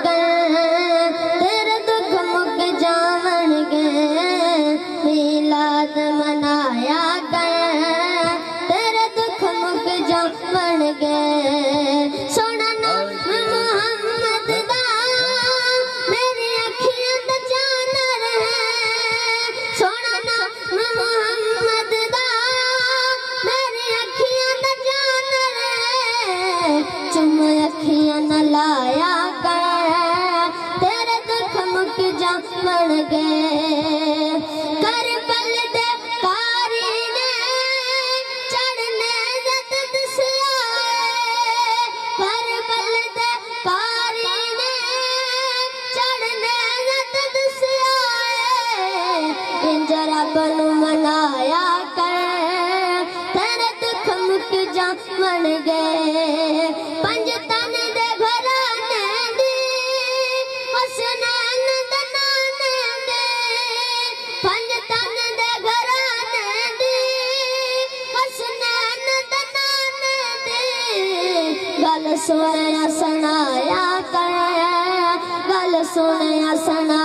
कर, तेरे दुख मुक जावणगे, मिलाद मनाया कर, तेरे दुख मुक जावणगे। सोना नाम मुहम्मद दा मेरी अखियां दा जानर है, सोना नाम मुहम्मद दा मेरी अखियां दा जानर है। चुम अखियां न लाया कर, तेरे दुख मुक जावणगे। करबल दे कारी ने चढ़ने जद दसिया, करबल दे कारी ने चढ़ने जद दसिया, इंज रब नू मनाया कर, तेरे दुख मुक जावणगे। पंज तन दे घराने दी हसनैन दे नाने दे, पंज तन दे घराने दी हसनैन दे नाने दे। गल सुनिया सुनाया कर, गल सुनिया सुना